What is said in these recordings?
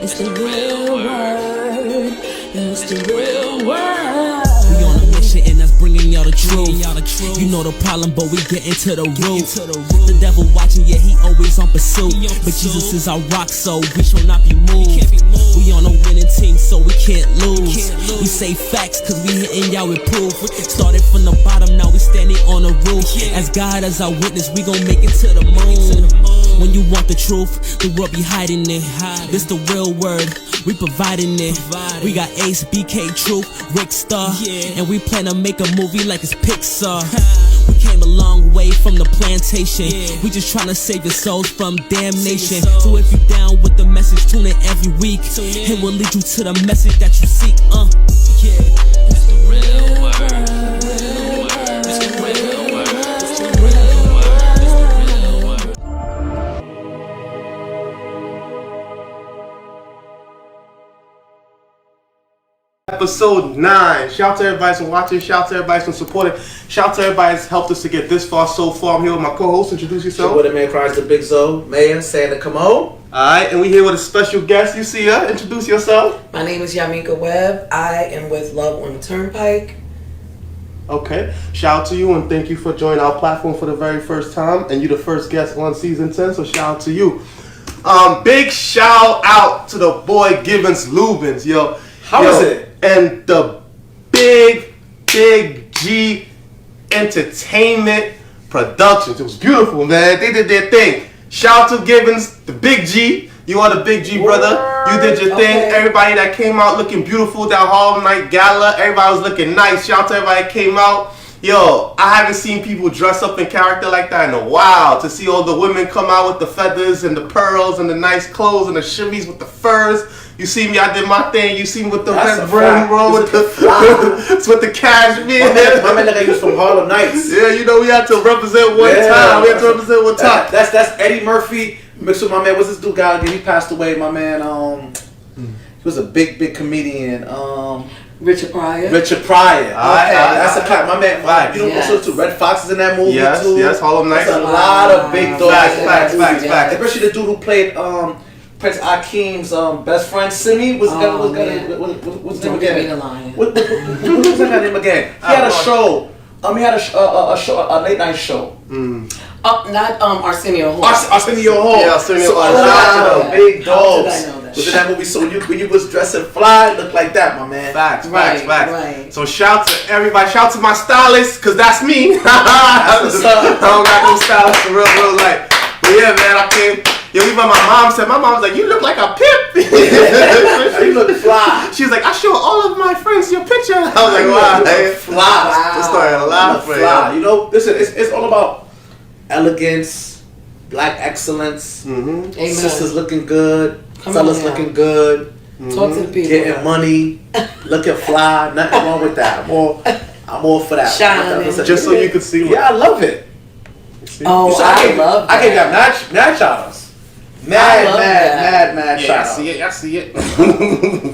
It's the real word. It's the real word. We on a mission and that's bringing y'all the truth. You know the problem, but we get into the root. The devil watching, yeah, he always on pursuit. But Jesus is our rock, so we shall not be moved. We on a winning team, so we can't lose. We say facts, cause we hitting y'all with proof. Started from the bottom, now we standing on the roof. As God as our witness, we gon' make it to the moon. When you want the truth, the world be hiding it. This the real word, we providing it. We got Ace, BK, Truth, Rick Star, and we plan to make a movie like it's Pixar. We came a long way from the plantation. We just tryna save your souls from damnation. So if you down with the message, tune in every week. It will lead you to the message that you seek. It's the real word. It's the real word. It's the real word. It's the real word. Episode 9. Shout out to everybody that's been watching. Shout out to everybody that's been supporting. Shout out to everybody that's helped us to get this far so far. I'm here with my co-host. Introduce yourself. What the man cries the Big Zo, Mayor, saying the Cameau. Alright, and we here with a special guest. You see her. Introduce yourself. My name is Jean-Noel Webb. I am with Love on the Turnpike. Okay. Shout out to you and thank you for joining our platform for the very first time. And you the first guest on season 10, so shout out to you. Big shout out to the boy Gibbons Lubins, yo. How is it? And the big G Entertainment Productions. It was beautiful, man. They did their thing. Shout out to Gibbons, the big G. You are the big G, brother. You did your thing. Everybody that came out looking beautiful, that Harlem Night Gala, everybody was looking nice. Shout out to everybody that came out. Yo, I haven't seen people dress up in character like that in a while. To see all the women come out with the feathers and the pearls and the nice clothes and the shimmies with the furs. You see me, I did my thing. You see me with the red brim roll with the cashmere. My man like he was from Harlem Nights. Yeah, you know we had to represent one time. We had to represent one time. That's Eddie Murphy mixed with my man. What's this dude guy again? He passed away. My man, he was a big comedian. Richard Pryor. That's a clap. My man, you know also too. Red Fox is in that movie too. Yes, Harlem Nights. That's a lot of big dogs. Facts. Especially the dude who played Prince Akeem's best friend Simi what's his name again? What's that guy's name again? He had a show. He had a late night show. Not Arsenio Hall. Arsenio Hall. Yeah, Arsenio Hall. So a lot of big dogs. How did I know that? Was in that movie. So when you was dressing fly, looked like that, my man. Facts. Right. So shout to everybody. Shout to my stylist, cause that's me. That's what's up. I don't got no stylist for real life. But yeah, man, I came. Yo, even my mom said, my mom's like, you look like a pimp. You look fly. She was like, I show all of my friends your picture. I was like, wow, fly. Just started a laugh for fly. You know, listen, it's all about elegance, black excellence, sisters looking good, fellas looking good, Talk to the people. getting money, looking fly. Nothing wrong with that. I'm all for that. Shining. Just so you could see. Yeah, I love it. Oh, I love that. I gave y'all mad shout-outs. Mad shout-outs. I see it.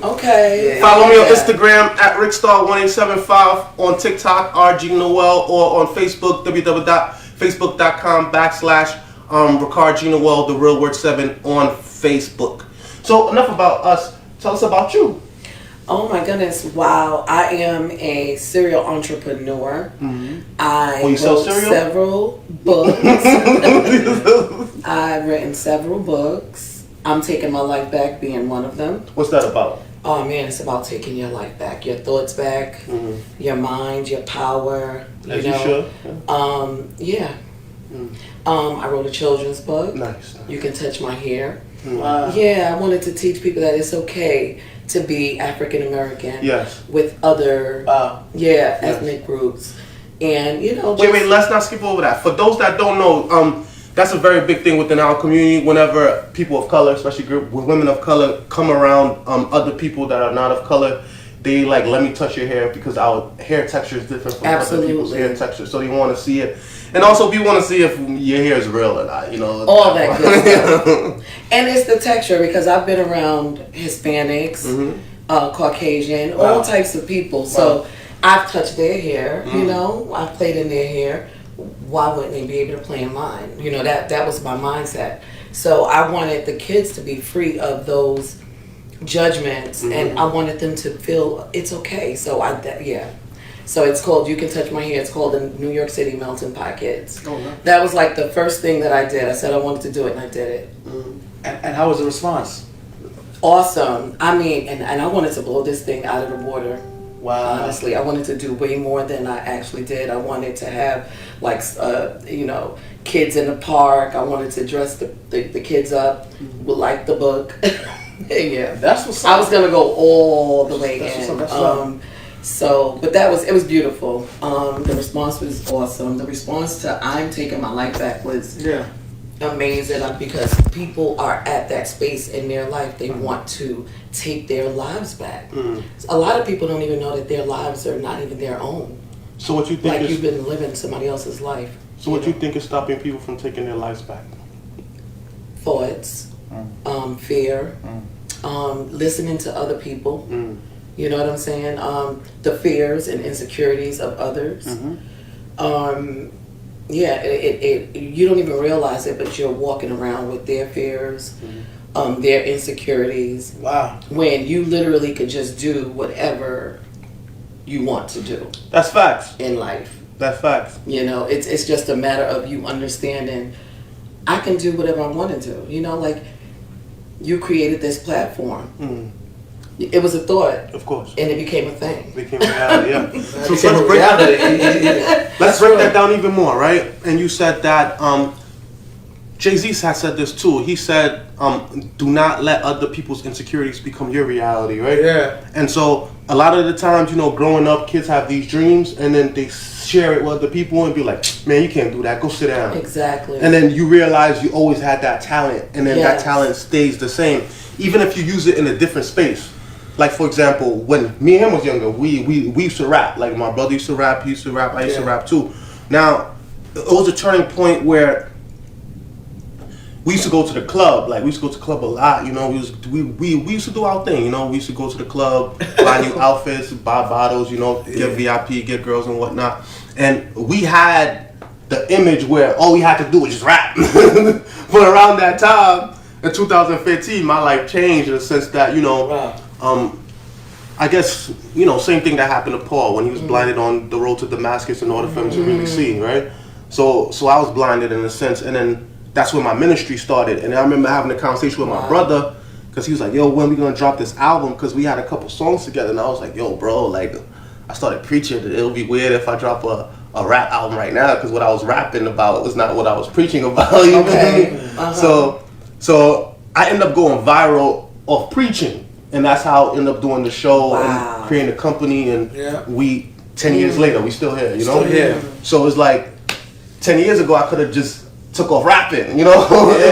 Okay. Follow me on Instagram at rickstar1875, on TikTok Jean-Noel, or on Facebook www.facebook.com/Rickard Jean-Noel, the real word 7 on Facebook. So enough about us. Tell us about you. Oh my goodness! Wow, I am a serial entrepreneur. I you sell wrote cereal? several books. I've written several books. I'm taking my life back, being one of them. What's that about? Oh man, it's about taking your life back, your thoughts back, your mind, your power. As you should. Yeah. I wrote a children's book. Nice. You Can Touch My Hair. Wow. Yeah, I wanted to teach people that it's okay to be African American. Yes. With other ethnic groups, and you know. Wait, let's not skip over that. For those that don't know, that's a very big thing within our community. Whenever people of color, especially women of color, come around other people that are not of color, they like, let me touch your hair because our hair texture is different from other people's hair texture. So they want to see it. And also we want to see if your hair is real or not, you know. All that good stuff. And it's the texture, because I've been around Hispanics, Caucasian, all types of people. So I've touched their hair, you know. I've played in their hair. Why wouldn't they be able to play in mine? You know, that was my mindset. So I wanted the kids to be free of those judgments, and I wanted them to feel it's okay. So So it's called You Can Touch My Hair. It's called the New York City Melting Pot Kids. Oh, no. That was like the first thing that I did. I said I wanted to do it, and I did it. And how was the response? Awesome. I mean, and I wanted to blow this thing out of the water. Wow. Honestly, I wanted to do way more than I actually did. I wanted to have, like, kids in the park. I wanted to dress the kids up with, like, the book. Yeah. That's what's up. I was going to go all the way That's in. what's up. But it was beautiful. The response was awesome. The response to I'm Taking My Life Back was amazing, because people are at that space in their life. They want to take their lives back. A lot of people don't even know that their lives are not even their own. So what you think Like is, you've been living somebody else's life. so what you think is stopping people from taking their lives back? Thoughts, fear, listening to other people. You know what I'm saying? The fears and insecurities of others. You don't even realize it, but you're walking around with their fears, their insecurities. Wow. When you literally could just do whatever you want to do That's facts. in life. That's facts. You know, it's just a matter of you understanding I can do whatever I want to do. You know, like you created this platform. It was a thought. Of course. And it became a thing. Became reality, yeah. So Became a reality. let's break that down even more, right? And you said that Jay-Z has said this too. He said, do not let other people's insecurities become your reality, right? Yeah. And so a lot of the times, growing up, kids have these dreams and then they share it with other people and be like, man, you can't do that. Go sit down. Exactly. And then you realize you always had that talent, and then that Yes. talent stays the same, even if you use it in a different space. Like, for example, when me and him was younger, we used to rap. Like, my brother used to rap, he used to rap, I used to rap too. Now, it was a turning point where we used to go to the club. Like, we used to go to the club a lot, we used to do our thing, we used to go to the club, buy new outfits, buy bottles, get VIP, get girls and whatnot. And we had the image where all we had to do was just rap. But around that time, in 2015, my life changed in the sense that, I guess, same thing that happened to Paul when he was blinded on the road to Damascus in order for him to really see, right? So I was blinded in a sense, and then that's when my ministry started. And I remember having a conversation with my brother, because he was like, yo, when we gonna drop this album? Because we had a couple songs together, and I was like, yo, bro, like, I started preaching. It'll be weird if I drop a rap album right now, because what I was rapping about was not what I was preaching about. You know what I mean? So I ended up going viral off preaching, and that's how I ended up doing the show and creating the company. And we 10 years later, we still here. Still here. So it's like 10 years ago, I could have just took off rapping. It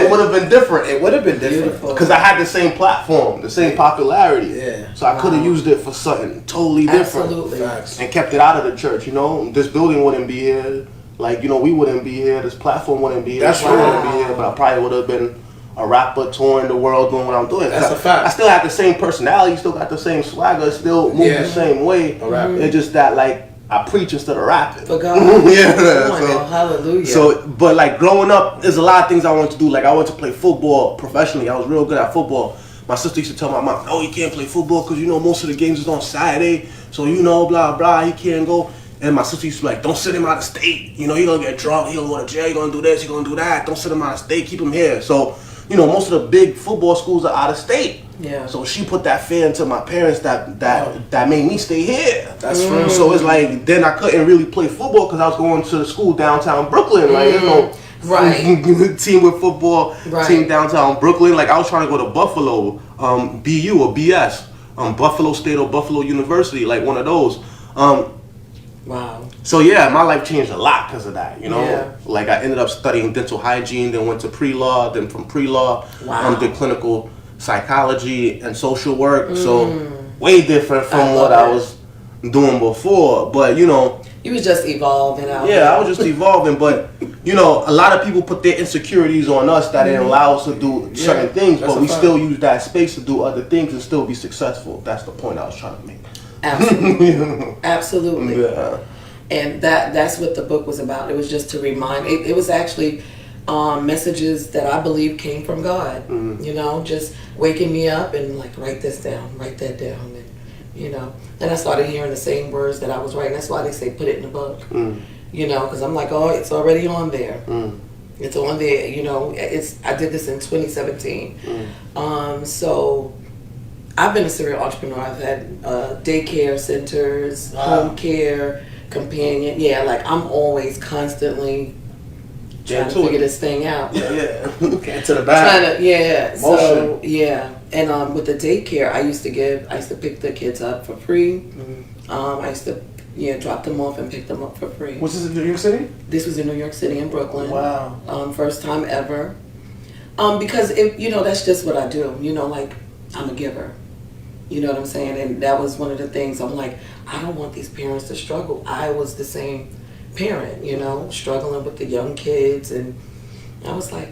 would have been different. It would have been different. Because I had the same platform, the same popularity. Yeah. So I could have used it for something totally different. Absolutely. Facts. And kept it out of the church, This building wouldn't be here. Like, we wouldn't be here. This platform wouldn't be here. That's This show wouldn't right. be here. But I probably would have been a rapper touring the world doing what I'm doing. That's a fact. I still have the same personality, still got the same swagger, still move the same way. It's just that, like, I preach instead of rapping. For God. Yeah. Come on now, hallelujah. So, but like growing up, there's a lot of things I wanted to do. Like I wanted to play football professionally. I was real good at football. My sister used to tell my mom, "No, you can't play football because most of the games is on Saturday. So blah blah, he can't go." And my sister used to be like, "Don't send him out of state. You're gonna get drunk. He'll go to jail. You're gonna do this. You're gonna do that. Don't send him out of state. Keep him here." So, most of the big football schools are out of state. Yeah. So she put that fear into my parents that made me stay here. That's true. So it's like then I couldn't really play football because I was going to the school downtown Brooklyn. Like team with football team downtown Brooklyn. Like I was trying to go to Buffalo, BU or BS, Buffalo State or Buffalo University, like one of those. Wow. So yeah, my life changed a lot because of that. Yeah. Like I ended up studying dental hygiene, then went to pre-law, then from pre-law, did clinical psychology and social work. So way different from what I was doing before. But you was just evolving out. Yeah, I was just evolving. But a lot of people put their insecurities on us that didn't allow us to do certain things, but we still use that space to do other things and still be successful. That's the point I was trying to make. Absolutely. Absolutely. Yeah. And that's what the book was about. It was just to remind. It was actually messages that I believe came from God. You know, just waking me up and like, write this down, write that down, and you know. Then I started hearing the same words that I was writing. That's why they say put it in the book. You know, because I'm like, oh, it's already on there. It's on there. You know, I did this in 2017. So I've been a serial entrepreneur. I've had daycare centers, home care, companion. Yeah, like I'm always constantly trying to figure this thing out. Yeah. Get to the back. So yeah. And with the daycare, I used to pick the kids up for free. I used to drop them off and pick them up for free. Was this in New York City? This was in New York City, in Brooklyn. Wow. First time ever. Because that's just what I do. You know, like I'm a giver. You know what I'm saying? And that was one of the things. I'm like, I don't want these parents to struggle. I was the same parent, you know, struggling with the young kids, and I was like,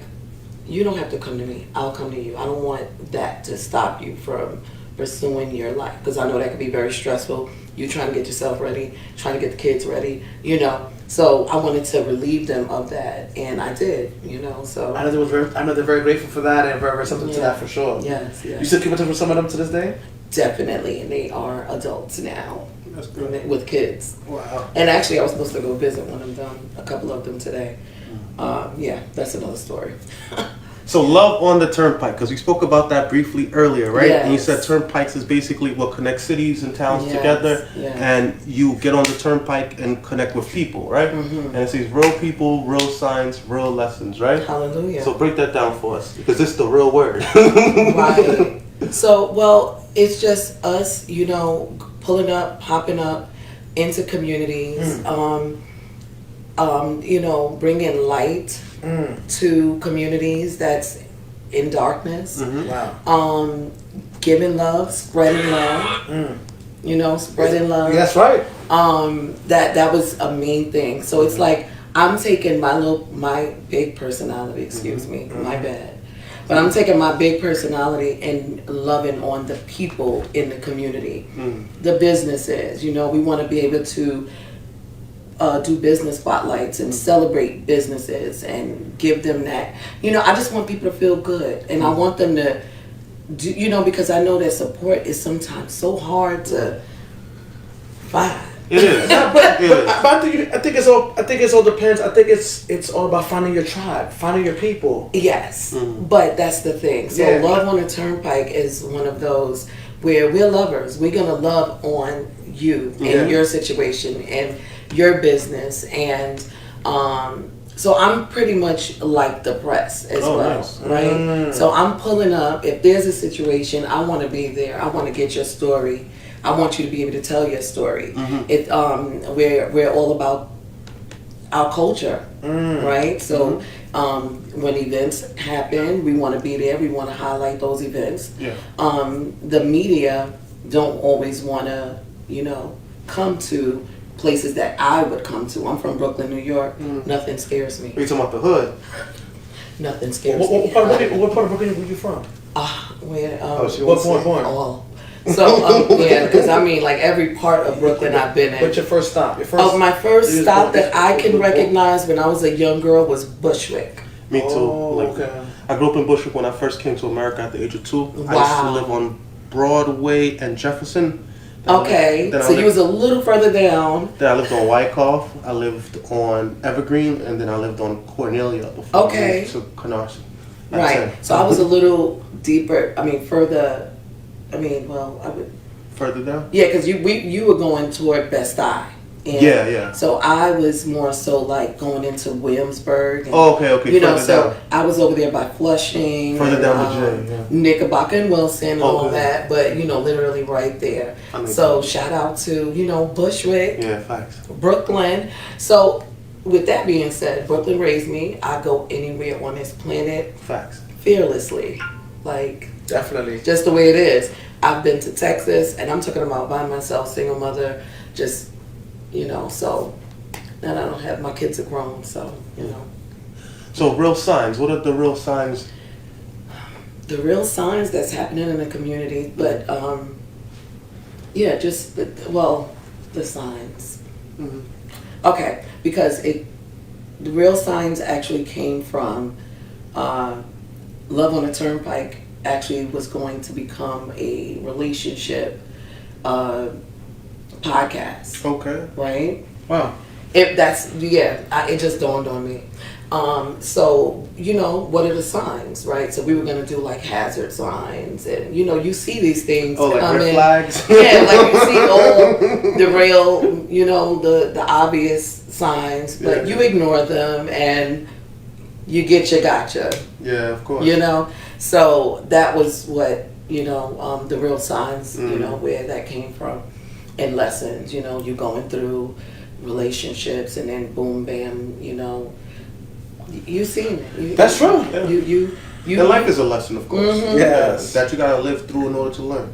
you don't have to come to me. I'll come to you. I don't want that to stop you from pursuing your life, because I know that can be very stressful. You trying to get yourself ready, trying to get the kids ready, you know. So I wanted to relieve them of that, and I did, you know. So I know they're very grateful for that and very receptive to that for sure. Yes. You still keep in touch with some of them to this day? Definitely, and they are adults now. That's good. With kids. Wow. And actually, I was supposed to go visit one of them, a couple of them today. Yeah, that's another story. So love on the Turnpike, because we spoke about that briefly earlier, right? Yes. And you said Turnpikes is basically what connects cities and towns together, and you get on the Turnpike and connect with people, right? And it says real people, real signs, real lessons, right? Hallelujah. So break that down for us, because it's the real word. Right. So, well, it's just us, you know, pulling up, popping up into communities, you know, bringing light to communities that's in darkness. Wow. Giving love, spreading love. You know, spreading love. That's right. That was a main thing. So it's like I'm taking my big personality. Excuse me, my bad. But I'm taking my big personality and loving on the people in the community, the businesses. You know, we want to be able to do business spotlights and celebrate businesses and give them that. You know, I just want people to feel good, and I want them to do, you know, because I know that support is sometimes so hard to find. It is. But I think it's all depends. I think it's all about finding your tribe, finding your people. Yes, but that's the thing. So Love on the Turnpike is one of those where we're lovers. We're gonna love on you and your situation and your business, and so I'm pretty much like the press as well, nice. right? So I'm pulling up. If there's a situation, I want to be there. I want to get your story. I want you to be able to tell your story. We're all about our culture, right? So when events happen, we want to be there. We want to highlight those events. The media don't always want to, you know, come to places that I would come to. I'm from Brooklyn, New York. Nothing scares me. Are you talking about the hood? Nothing scares What me. part of Brooklyn were you from? Born. All. So because I mean, like every part of Brooklyn I've been in. What's your first stop? My first stop that I can recognize when I was a young girl was Bushwick. Me too. Okay. I grew up in Bushwick when I first came to America at the age of 2. Wow. I used to live on Broadway and Jefferson. Okay, so you was a little further down. Then I lived on Wyckoff, I lived on Evergreen, and then I lived on Cornelia before I moved to Canarsie. Right, so I was a little deeper, further, I would... Further down? Yeah, because you were going toward Best Eye. And yeah. So I was more so like going into Williamsburg. And, okay. You know, further so down. I was over there by Flushing. Further down the J, Knickerbocker and Wilson and all that, but you know, literally right there. So shout out to, you know, Bushwick. Yeah, facts. Brooklyn. So with that being said, Brooklyn raised me. I go anywhere on this planet. Facts. Fearlessly. Like, definitely. just the way it is. I've been to Texas, and I'm talking about by myself, single mother, just, you know, so, and I don't have, my kids are grown, so, you know. So real signs, what are the real signs? The real signs that's happening in the community, but, yeah, just, the signs. Okay, because the real signs actually came from Love on the Turnpike. Actually, was going to become a relationship podcast. Okay. Right. Wow. It just dawned on me. So, what are the signs, right? So we were going to do like hazard signs and, you see these things like come red in. flags? Yeah, like you see all the real, the obvious signs, but you ignore them and you get your gotcha. Yeah, of course. So that was what, the real signs, where that came from. And lessons, you're going through relationships and then boom, bam, you seen it. That's true. And life is a lesson, of course. Mm-hmm. Yes. That you gotta live through in order to learn.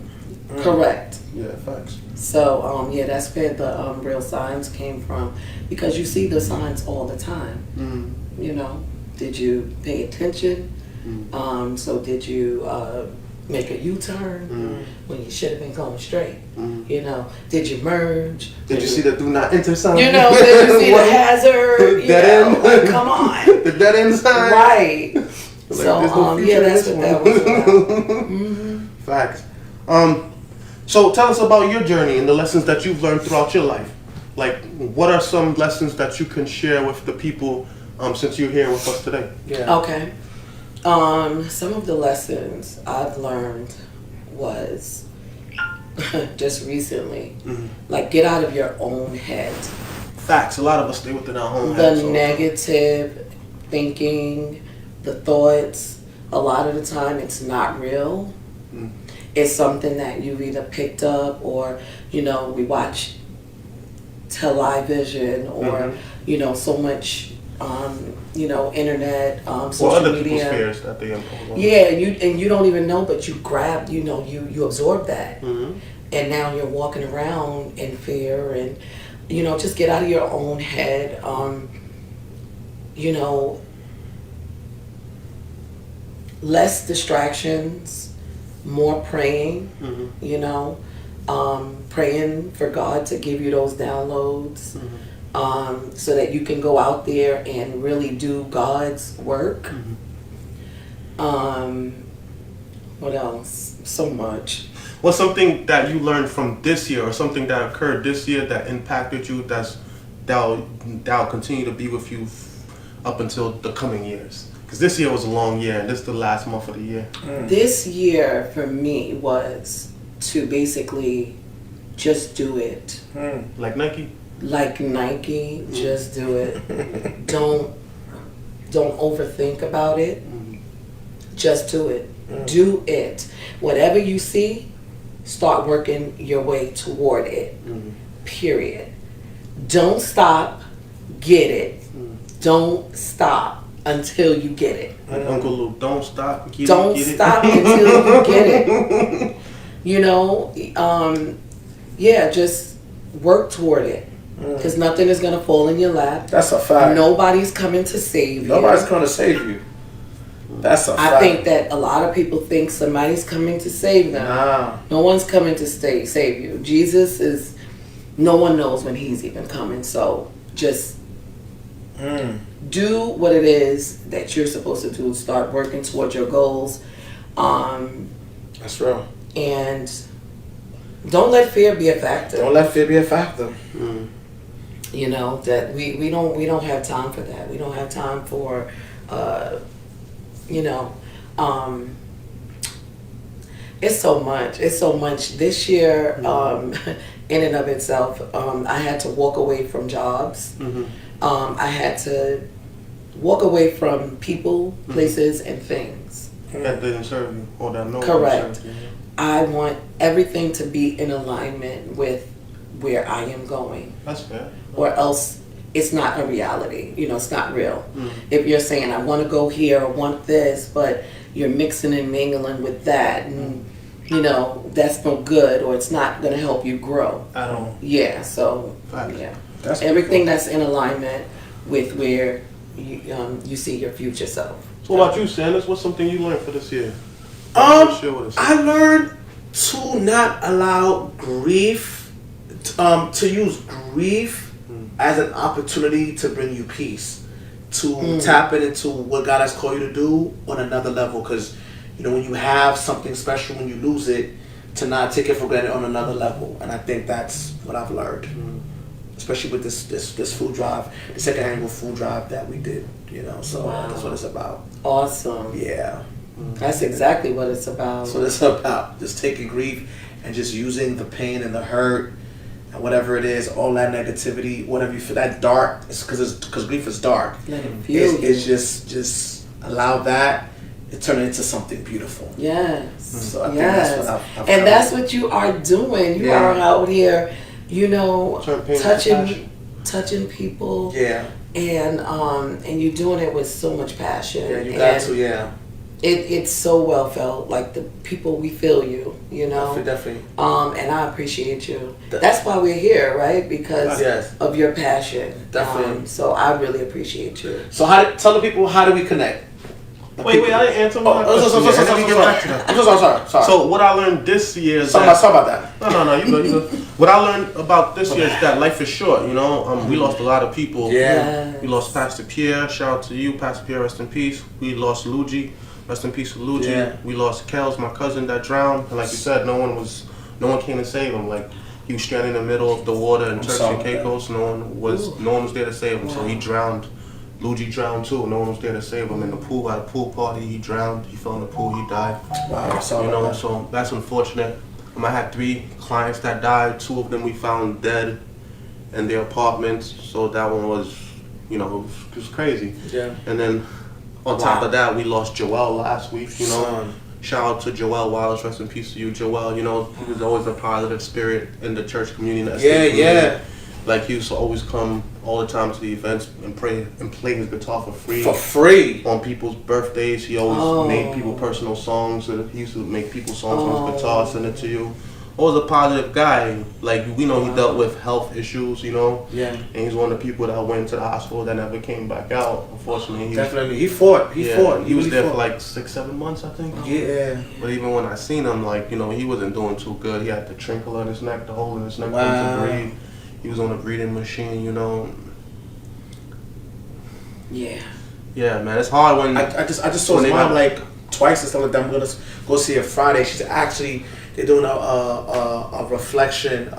Correct. Yeah, facts. So, that's where the real signs came from. Because you see the signs all the time. Did you pay attention? So did you make a U-turn when you should have been going straight? Did you merge? Did you see the do not enter sign? Did you see the hazard? Like, come on. The dead end sign? Right. Like, So, there's no future in that's this what that one. was about. Facts. So tell us about your journey and the lessons that you've learned throughout your life. Like, what are some lessons that you can share with the people since you're here with us today? Yeah. Okay. Some of the lessons I've learned was just recently, like get out of your own head. Facts. A lot of us stay within our own The heads. So. negative thinking, the thoughts, a lot of the time it's not real. It's something that you've either picked up or, we watch television or, so much internet, social other media. people's fears that they impose on Yeah, and you don't even know, but you grab, you absorb that, and now you're walking around in fear, and just get out of your own head. Less distractions, more praying. Praying for God to give you those downloads. So that you can go out there and really do God's work. What else? So much. What's something that you learned from this year, or something that occurred this year that impacted you, that'll continue to be with you up until the coming years? Because this year was a long year, and this is the last month of the year. This year for me was to basically just do it. Like Nike? Like Nike, just do it. Don't overthink about it. Just do it. Do it. Whatever you see, start working your way toward it. Period. Don't stop. Get it. Don't stop until you get it. Like Uncle Luke, don't stop. Don't stop until you get it. Just work toward it. Because nothing is going to fall in your lap. That's a fact. Nobody's coming to save you. Nobody's going to save you. That's a fact. I think that a lot of people think somebody's coming to save them. Nah. No one's coming to save you. Jesus is, no one knows when he's even coming. So just do what it is that you're supposed to do. Start working towards your goals. That's real. And don't let fear be a factor. Don't let fear be a factor. That we don't have time for that. We don't have time for it's so much. It's so much. This year, in and of itself, I had to walk away from jobs. I had to walk away from people, places, and things. That didn't serve you, or that no one Correct. served you. I want everything to be in alignment with where I am going. That's fair. Or else it's not a reality. It's not real. If you're saying, I want to go here, I want this, but you're mixing and mingling with that, and, that's no good, or it's not going to help you grow. I don't. Yeah, so, Facts. yeah. That's Everything that's in alignment with where you see your future self. So what about you, Sanders? What's something you learned for this year? Share with us. I learned to not allow grief, to use grief as an opportunity to bring you peace. to tap it into what God has called you to do on another level. Because, when you have something special, when you lose it, to not take it for granted on another level. And I think that's what I've learned, especially with this food drive, the second annual food drive that we did. So that's what it's about. Awesome. Yeah. That's exactly what it's about. So it's about just taking grief and just using the pain and the hurt and whatever it is, all that negativity, whatever you feel, that dark, it's because grief is dark. Let it feel It's just allow that to turn it into something beautiful. Yes. So I think that's what I've and that's what you are doing. You are out here, touching people. Yeah. And you're doing it with so much passion. Yeah, you got to, yeah. It's so well felt. Like the people, we feel you, Definitely. And I appreciate you. That's why we're here, right? Because of your passion. Definitely. So I really appreciate you. So tell the people, how do we connect? Wait, I didn't answer my question. I'm sorry. So what I learned this year is Sorry about that. No, you good. What I learned about this year is that life is short, we lost a lot of people. Yeah. We lost Pastor Pierre, shout out to you, Pastor Pierre, rest in peace. We lost Luigi, rest in peace to Luigi. Yeah. We lost Kels, my cousin that drowned, and like you said, no one came to save him. Like he was stranded in the middle of the water in Turks and Caicos. No one was there to save him, so he drowned. Luigi drowned too. No one was there to save him in the pool. At a pool party, he drowned. He fell in the pool. He died. Wow. So that's unfortunate. I had 3 clients that died. 2 of them we found dead in their apartments. So that one was, it was crazy. Yeah. And then on top of that, we lost Joel last week. Shout out to Joel Wallace. Rest in peace to you, Joel. He was always a positive spirit in the church community. Yeah. Like he used to always come all the time to the events and pray and play his guitar for free. For free? On people's birthdays. He always made people personal songs. And he used to make people songs on his guitar, send it to you. Always a positive guy. Like, we know he dealt with health issues, Yeah. And he's one of the people that went to the hospital that never came back out. Unfortunately, Definitely. He fought. He was there for like 6-7 months, I think. Yeah. But even when I seen him, he wasn't doing too good. He had the trinkle in his neck, the hole in his neck to breathe. He was on a breathing machine, Yeah. Yeah, man, it's hard when I just saw his mom like twice and stuff like that. I'm gonna go see her Friday. She's actually they're doing a reflection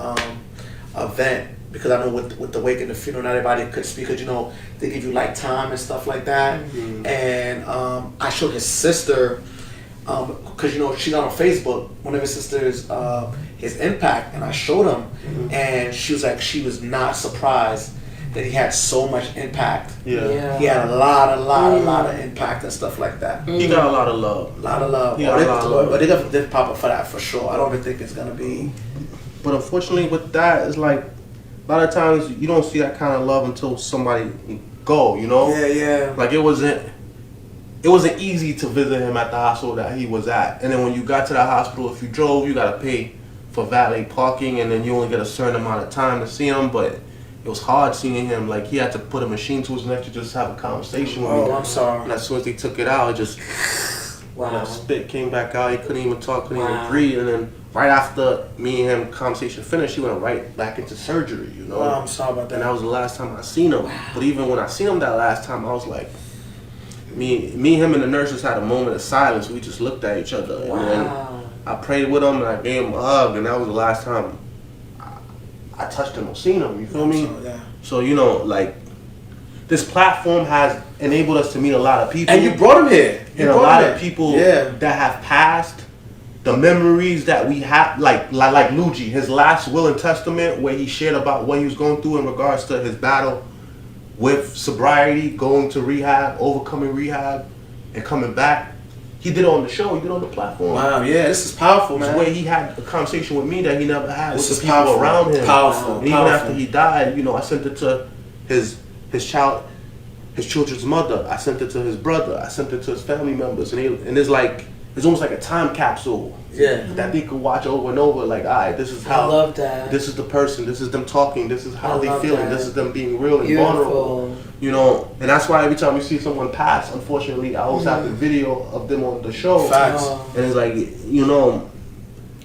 event because I know with the wake and the funeral, not everybody could speak because they give you like time and stuff like that. Mm-hmm. And I showed his sister because she's not on Facebook. One of his sisters, his impact, and I showed him, and she was like, she was not surprised that he had so much impact. Yeah. He had a lot of impact and stuff like that. He got a lot of love. A lot of love. But they're gonna pop up for that for sure. I don't even think it's gonna be. But unfortunately, with that, it's like a lot of times you don't see that kind of love until somebody go. Yeah. Like it wasn't easy to visit him at the hospital that he was at. And then when you got to the hospital, if you drove, you gotta pay for valet parking, and then you only get a certain amount of time to see him. But it was hard seeing him. Like, he had to put a machine to his neck to just have a conversation with me. Oh, I'm sorry. And as soon as they took it out, it just spit came back out. He couldn't even talk, couldn't even breathe. And then right after me and him conversation finished, he went right back into surgery. Oh, I'm sorry about that. And that was the last time I seen him. But even when I seen him that last time, I was like, me, him, and the nurses had a moment of silence. We just looked at each other, and then I prayed with him, and I gave him a hug, and that was the last time I touched him or seen him. You feel me? So like, this platform has enabled us to meet a lot of people, and you brought him here. And a lot of people that have passed. The memories that we have, like Luigi, his last will and testament, where he shared about what he was going through in regards to his battle with sobriety, going to rehab, overcoming rehab, and coming back. He did it on the show. He did it on the platform. Wow, yeah, this is powerful, man. It's where he had a conversation with me that he never had with the people powerful. around him. Powerful. And even after he died, I sent it to his children's mother. I sent it to his brother. I sent it to his family members, and it's almost like a time capsule. Yeah. That they could watch over and over. Like, all right, this is how. I love that. This is the person. This is them talking. This is how they feeling. This is them being real and Beautiful. vulnerable. And that's why every time we see someone pass, unfortunately, I always have the video of them on the show. Facts. And it's like,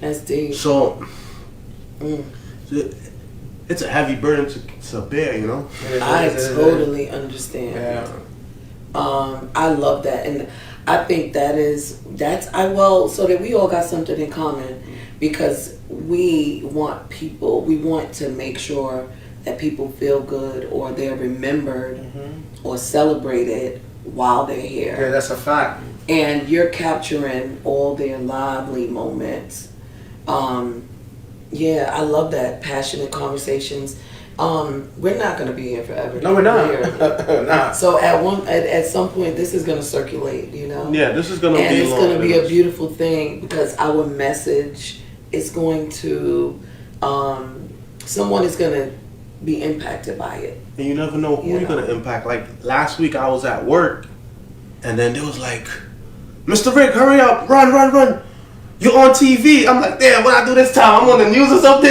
That's deep. So, it's a heavy burden to bear, I totally understand. Yeah. I love that, and I think so that we all got something in common, because we want to make sure that people feel good, or they're remembered or celebrated while they're here. Yeah, that's a fact. And you're capturing all their lively moments. Yeah, I love that. Passionate conversations. We're not going to be here forever. No, we're not. Nah. So at some point, this is going to circulate, Yeah, this is going to be and it's going to be a beautiful thing, because our message is going to, someone is going to be impacted by it. And you never know who you're going to impact. Like, last week I was at work, and then there was like, Mr. Rick, hurry up, run. You're on TV. I'm like, damn, what I do this time? I'm on the news or something?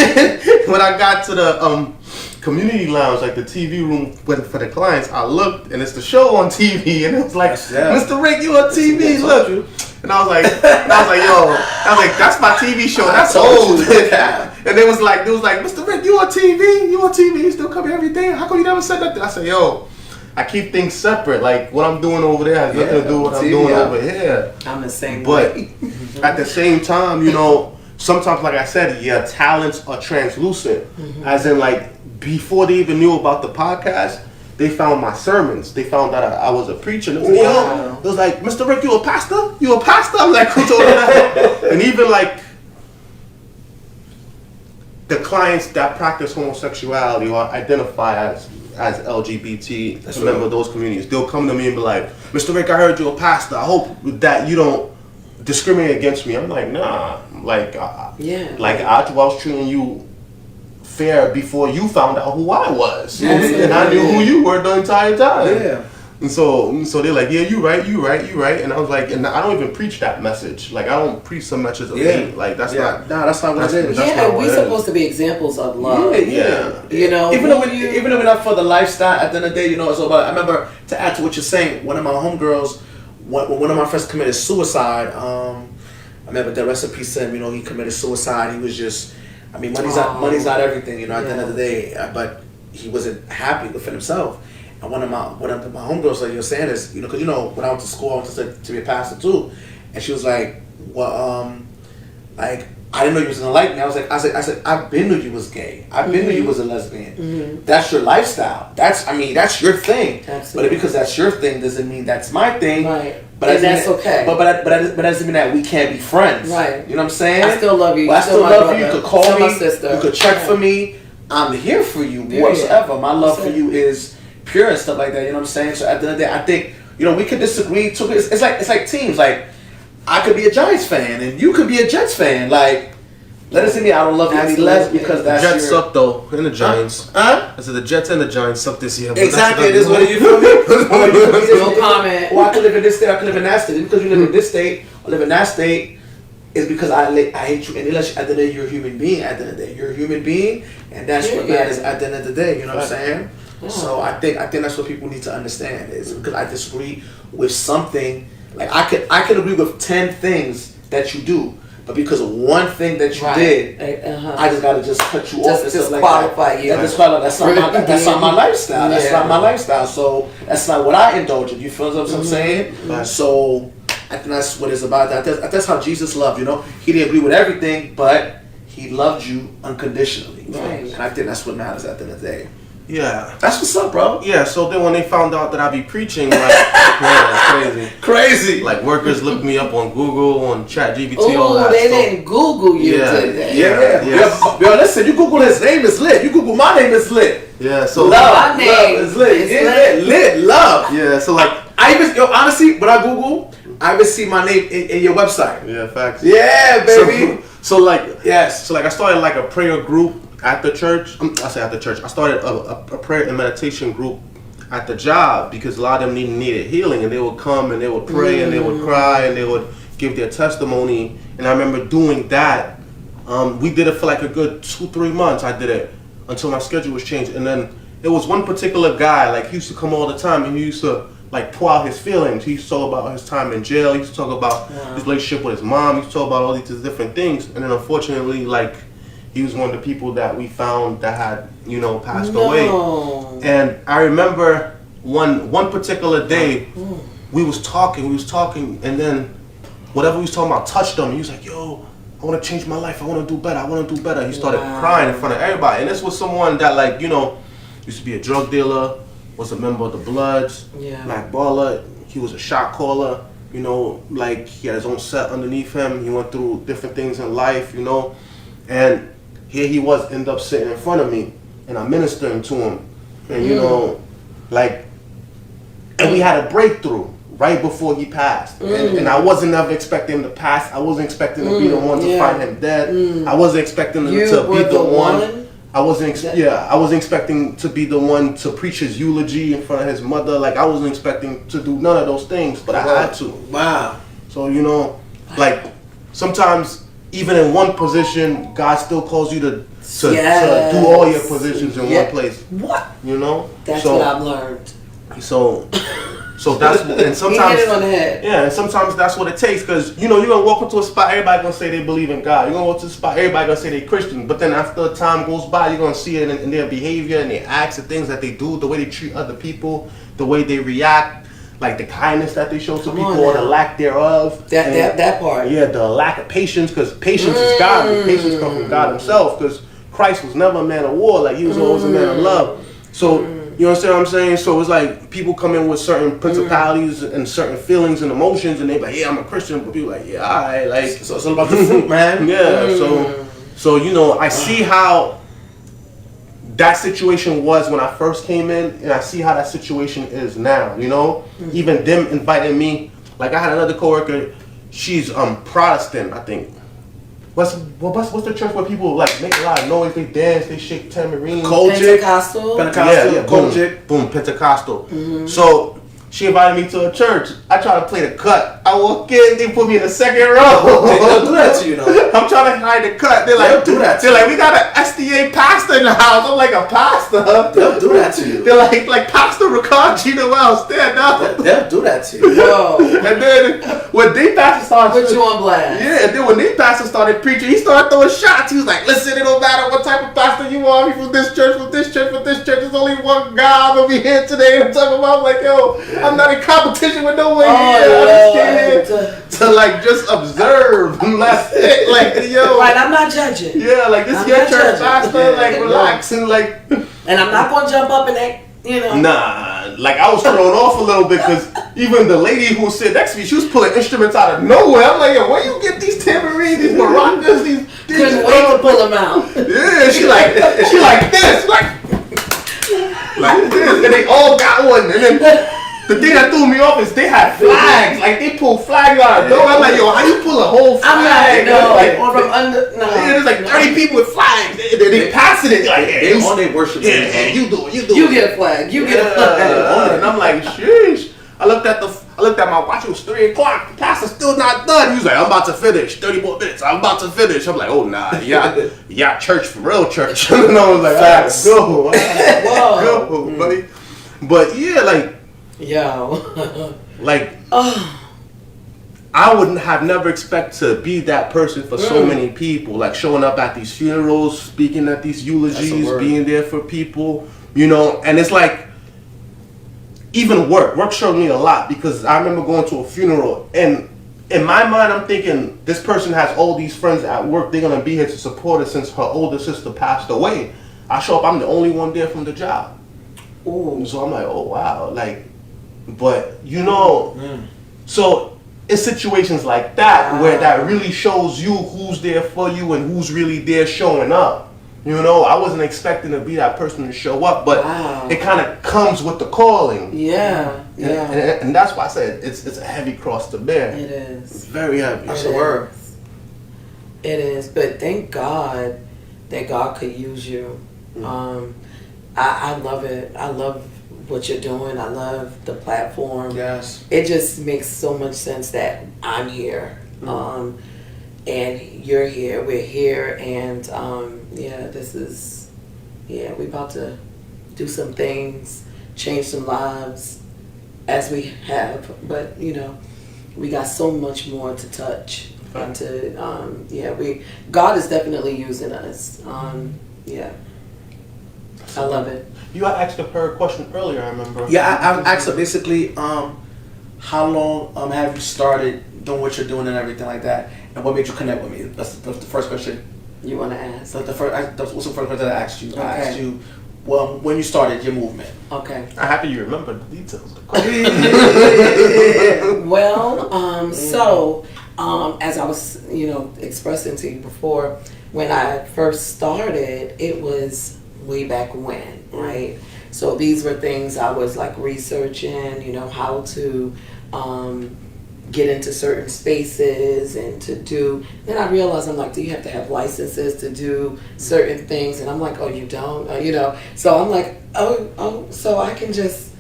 When I got to the community lounge, like the TV room for the clients, I looked, and it's the show on TV, and it was like, Mr. Rick, you on TV, look. And I was like, that's my TV show. That's old. And it was like, Mr. Rick, you on TV? You still come here every day? How come you never said nothing? I said, yo, I keep things separate. Like, what I'm doing over there has nothing to do with what I'm doing over here. I'm the same way. But at the same time, sometimes, like I said, your talents are translucent. As in, like, before they even knew about the podcast, they found my sermons. They found that I was a preacher. It was like, Mr. Rick, you a pastor? You a pastor? I'm like, who told you that? And even like the clients that practice homosexuality or identify as LGBT, remember those communities, they'll come to me and be like, Mr. Rick, I heard you a pastor. I hope that you don't discriminate against me. I'm like, nah. Like, I was treating you fair before you found out who I was, and I knew who you were the entire time. Yeah. And so they're like, yeah, you right. And I was like, and I don't even preach that message. Like, I don't preach some message of hate. Like, that's not. Nah, that's not what it is. We're supposed to be examples of love. Yeah. Even though we're not for the lifestyle, at the end of the day, it's all about. I remember, to add to what you're saying, one of my homegirls, when one of my friends committed suicide. I remember the rest of peace to him. He committed suicide. He was just. I mean, money's not everything, at the end of the day. But he wasn't happy within himself. And one of my homegirls, like you're saying, is because when I went to school, I wanted to be a pastor too, and she was like, well, like, I didn't know you was gonna like me. I said, I've been knew you was gay. I've been knew you was a lesbian. That's your lifestyle. That's your thing. Absolutely. But because that's your thing doesn't mean that's my thing. Right. But that's okay. But that doesn't mean that we can't be friends. Right. You know what I'm saying? I still love you. But I still love you. You could call me. My sister. You could check for me. I'm here for you whatsoever. My love for you is pure and stuff like that. You know what I'm saying? So at the end of the day, I think we could disagree too. It's like teams. Like, I could be a Giants fan and you could be a Jets fan. Like, let us see me. I don't love you any less because that's the Jets suck though, and the Giants. Huh? I said the Jets and the Giants suck this year. Exactly. It is what you feel me. No comment. Or I could live in this state. I could live in that state. Because you live in this state or live in that state is because I hate you. And unless at the end of the day you're a human being. At the end of the day you're a human being, and that's what matters. At the end of the day, you know what I'm saying? Yeah. So I think that's what people need to understand is because I disagree with something. Like I could agree with 10 things that you do. But because of one thing that you did, I just gotta cut you off and stuff like that. That's not my lifestyle. That's not my lifestyle. So that's not what I indulge in. You feel what I'm saying? Right. So I think that's what it's about. That's how Jesus loved. He didn't agree with everything, but he loved you unconditionally. Right. And I think that's what matters at the end of the day. Yeah. That's what's up, bro. Yeah, so then when they found out that I be preaching, like, that's crazy. Like, workers looked me up on Google, on ChatGPT, all that they stuff. didn't Google you today. Yeah. Yo, listen, you Google his name is lit. You Google my name is lit. Yeah, so love is lit. It's lit. Love. Yeah, so like, honestly, when I Google, I even see my name in your website. Yeah, facts. Yeah, baby. So like, yes. So like, I started like a prayer group at the church. I say at the church. I started a prayer and meditation group at the job because a lot of them needed healing, and they would come and they would pray and they would cry and they would give their testimony. And I remember doing that. We did it for like a good 2-3 months. I did it until my schedule was changed. And then there was one particular guy, like, he used to come all the time and he used to like pour out his feelings. He used to talk about his time in jail. He used to talk about his relationship with his mom. He used to talk about all these different things. And then unfortunately, like, he was one of the people that we found that had, passed away. And I remember one particular day, we was talking, and then whatever we was talking about touched him. He was like, yo, I want to change my life. I want to do better. He started crying in front of everybody. And this was someone that, like, you know, used to be a drug dealer, was a member of the Bloods, Black Baller. He was a shot caller, you know, like he had his own set underneath him. He went through different things in life, you know. And here he was, end up sitting in front of me, and I'm ministering to him. And, you know, like, and we had a breakthrough right before he passed. And I wasn't ever expecting him to pass. I wasn't expecting to be the one to find him dead. I wasn't expecting him to be the one. I wasn't expecting to be the one to preach his eulogy in front of his mother. Like, I wasn't expecting to do none of those things, but I had to. Wow. So, you know, like, sometimes even in one position, God still calls you to do all your positions in one place. What? You know? That's what I've learned. So that's, and sometimes, he hit it on the head. Yeah, and sometimes that's what it takes, because, you know, you're going to walk into a spot, everybody going to say they believe in God. You're going to walk to a spot, everybody going to say they Christian. But then after time goes by, you're going to see it in their behavior and their acts, the things that they do, the way they treat other people, the way they react, like the kindness that they show to people or the lack thereof. That part. Yeah, the lack of patience, because patience is God. And patience comes from God himself, because Christ was never a man of war. Like, he was always a man of love. So, you understand what I'm saying? So it's like people come in with certain principalities and certain feelings and emotions, and they like, yeah, I'm a Christian, but people like, yeah, all right, like, so it's all about the fruit, man. Yeah. So you know, I see how that situation was when I first came in, and I see how that situation is now. You know, even them inviting me. Like, I had another coworker. She's Protestant, I think. What's the church where people like make a lot of noise, they dance, they shake tambourines? Pentecostal. Yeah, boom, Pentecostal. So she invited me to a church. I try to play the cut. I walk in, they put me in the second row. They'll do that to you, though. I'm trying to hide the cut. They're like, do that. They're like, we got an SDA pastor in the house. I'm like, a pastor? They'll do that to you. They're like Pastor Rickard, Jean-Noel, stand up. They'll do that to you. Whoa. And then when they pastor started, put you on blast. Yeah, and then when they pastor started preaching, he started throwing shots. He was like, listen, it don't matter what type of pastor you are. You from this church, from this church, from this church. There's only one God over here today. And I'm talking about, I'm like, yo, I'm not in competition with no one here. I'm just here to like just observe. That's it. Like, yo. Right, I'm not judging. Yeah, like this is your church pastor. Like, relax and like. And I'm not gonna jump up and act, you know. Nah, like I was thrown off a little bit because even the lady who was sitting next to me, she was pulling instruments out of nowhere. I'm like, yo, where you get these tambourines, these maracas, these? Couldn't wait to pull them out. Yeah, she like this, like this, and they all got one, and then. The thing that threw me off is they had flags. Like, they pulled flags out of the door. I'm like, yo, how you pull a whole flag? Or from under. No. Yeah, there's like 30 people with flags. They passing it. Like, they on their worship. Yeah, you do it. You get a flag. You get a flag. And I'm like, sheesh. I looked at my watch. It was 3 o'clock. The pastor's still not done. He was like, I'm about to finish. 30 more minutes. I'm about to finish. I'm like, oh nah, yeah, church for real church. And I was like, facts. Go, go, buddy. But yeah, like. Yo. Like, I wouldn't have never expect to be that person for so many people. Like, showing up at these funerals, speaking at these eulogies, being there for people, you know. And it's like, even work showed me a lot, because I remember going to a funeral, and in my mind, I'm thinking, this person has all these friends at work. They're going to be here to support her since her older sister passed away. I show up, I'm the only one there from the job. Ooh. So I'm like, oh, wow. Like, but, you know, so it's situations like that where that really shows you who's there for you and who's really there showing up. You know, I wasn't expecting to be that person to show up, but it kind of comes with the calling. Yeah, and that's why I said it's a heavy cross to bear. It is. It's very heavy. That's the word. It is, but thank God that God could use you. I love it. I love what you're doing. I love the platform. Yes. It just makes so much sense that I'm here. And you're here. We're here. And we're about to do some things, change some lives as we have. But, you know, we got so much more to touch. And God is definitely using us. I love it. You had asked her a question earlier, I remember. Yeah, I asked her basically, how long have you started doing what you're doing and everything like that, and what made you connect with me? That's the first question. You want to ask? What's the first question that I asked you? Okay. I asked you, well, when you started your movement. Okay. I'm happy you remember the details. Well, so as I was, expressing to you before, when I first started, it was way back when, right? So these were things I was like researching, how to get into certain spaces and to do. Then I realized, I'm like, do you have to have licenses to do certain things? And I'm like, oh, you don't, So I'm like, oh, so I can just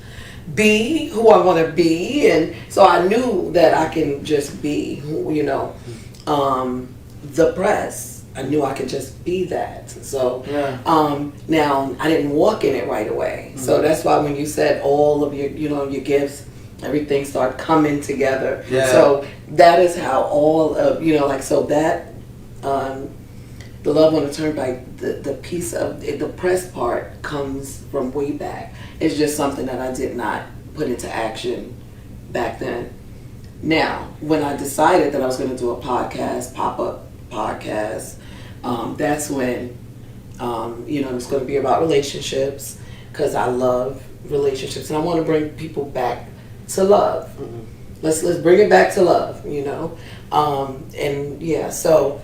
be who I want to be. And so I knew that I can just be, the press. I knew I could just be that. So now I didn't walk in it right away. So that's why when you said all of your, your gifts, everything started coming together. Yeah. So that is how all of, so that, the Love on the Turnpike, the piece of it, the press part comes from way back. It's just something that I did not put into action back then. Now, when I decided that I was going to do a podcast, pop-up podcast, that's when, it's going to be about relationships, because I love relationships and I want to bring people back to love. Mm-hmm. Let's bring it back to love, so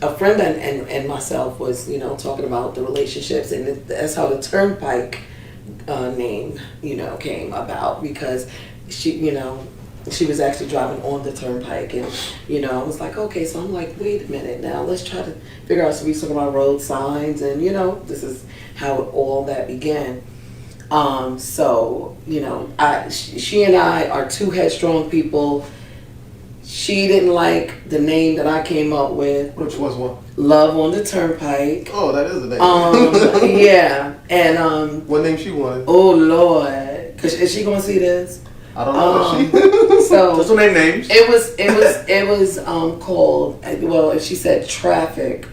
a friend and myself was, talking about the relationships, and that's how the Turnpike name, came about, because she was actually driving on the Turnpike, and I was like, okay, so I'm like, wait a minute now, let's try to figure out. So we talking about road signs, and this is how all that began. She and I are two headstrong people. She didn't like the name that I came up with. Which was what? Love on the Turnpike. Oh, that is the name. Yeah, and what name she wanted? Oh Lord, cause is she gonna see this? I don't know. So just name names. It was called, well, if she said traffic,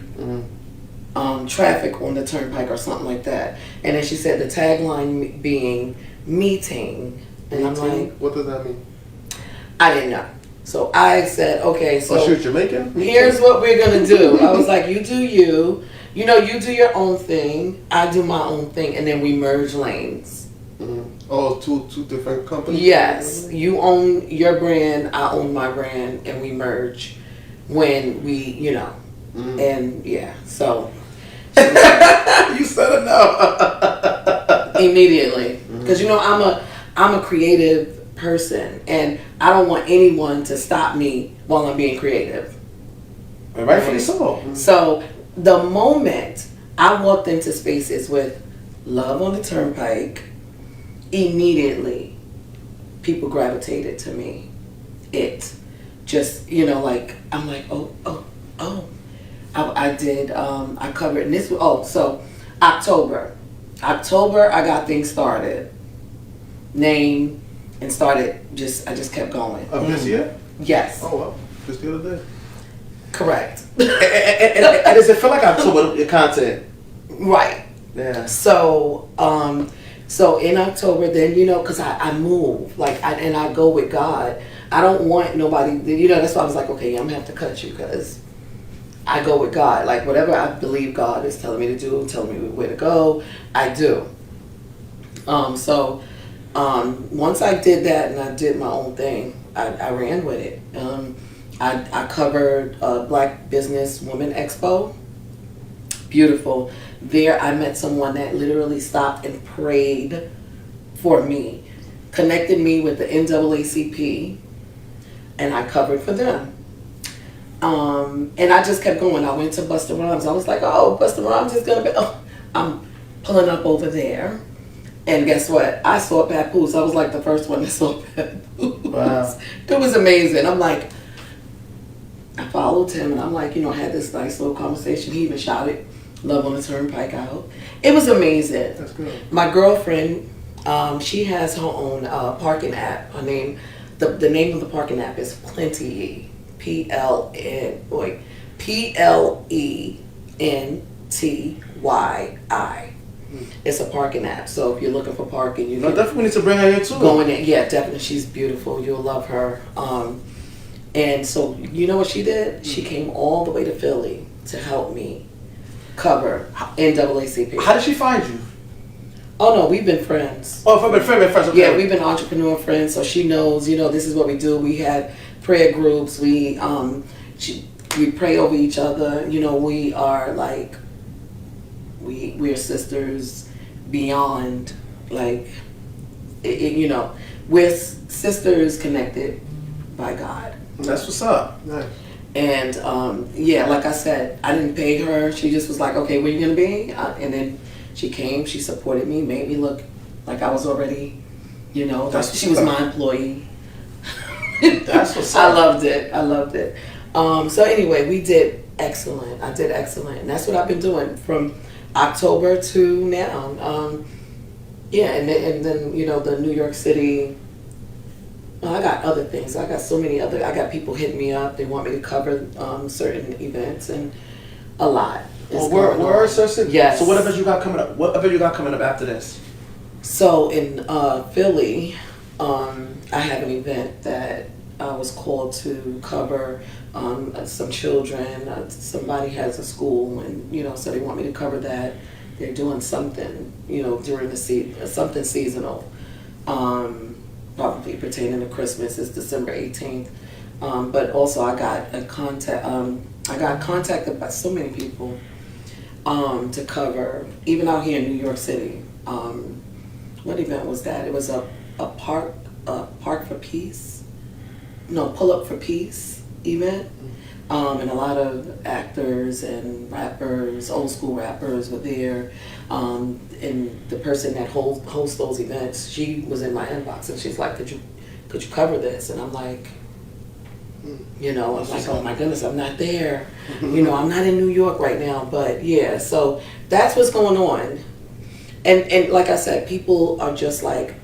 traffic on the Turnpike or something like that, and then she said the tagline being meeting, and I'm like, what does that mean? I didn't know. So I said, okay, so oh, shoot, Jamaican? Here's what we're gonna do. I was like, you do you, you do your own thing, I do my own thing, and then we merge lanes. Mm-hmm. Oh, two different companies? Yes, you own your brand, I own my brand, and we merge when we, and yeah, so. You said enough. Immediately, because I'm a creative person, and I don't want anyone to stop me while I'm being creative. Rightfully so. So the moment I walked into spaces with Love on the Turnpike, immediately people gravitated to me. It just, I'm like, oh. I did, I covered, and this, so October, I got things started, name, and started, I just kept going. Of this year? Yes. Oh, well, just the other day. Correct. and does it feel like October, your content? Right. Yeah. So in October, then, because I move, and I go with God. I don't want nobody, that's why I was like, okay, I'm going to have to cut you, because I go with God. Like, whatever I believe God is telling me to do, telling me where to go, I do. Once I did that and I did my own thing, I ran with it. I covered Black Business Women Expo. Beautiful. There I met someone that literally stopped and prayed for me, connected me with the NAACP, and I covered for them. And I just kept going. I went to Busta Rhymes. I was like, oh, Busta Rhymes is going to be, I'm pulling up over there. And guess what? I saw Papoose. I was like the first one that saw Papoose. Wow. It was amazing. I'm like, I followed him, and I'm like, I had this nice little conversation. He even shouted Love on the Turnpike out. It was amazing. That's good. My girlfriend, she has her own parking app. Her name, the name of the parking app is Plenty. PLENT. It's a parking app. So if you're looking for parking, you No, can definitely need to bring her here too. go in there. Yeah, definitely. She's beautiful. You'll love her. And so you know what she did? She came all the way to Philly to help me cover NAACP. How did she find you? Oh no, we've been friends. Oh, we've been friends. Okay. Yeah, we've been entrepreneur friends, so she knows, this is what we do. We had prayer groups. We pray over each other. We are like, we are sisters beyond, like, we're sisters connected by God. That's what's up. Nice. And like I said, I didn't pay her. She just was like, okay, where you gonna be? And then she came, she supported me, made me look like I was already, like she was my employee. That's what's up. I loved it. So anyway, we did excellent. I did excellent. And that's what I've been doing from October to now. And then the New York City, I got other things. I got so many I got people hitting me up. They want me to cover certain events and a lot. Word, Cersei? Yes. So what event you got coming up? What event you got coming up after this? So in Philly, I have an event that I was called to cover some children. Somebody has a school, and so they want me to cover that. They're doing something, during the season, something seasonal, probably pertaining to Christmas. It's December 18th. But also I got contacted by so many people to cover, even out here in New York City. What event was that? It was a park for peace. No, pull up for peace event. And a lot of actors and rappers, old school rappers were there. And the person that hosts those events, she was in my inbox and she's like, could you cover this? And I'm like, I'm like, oh my goodness, I'm not there. I'm not in New York right now, but yeah, so that's what's going on. And like I said, people are just like,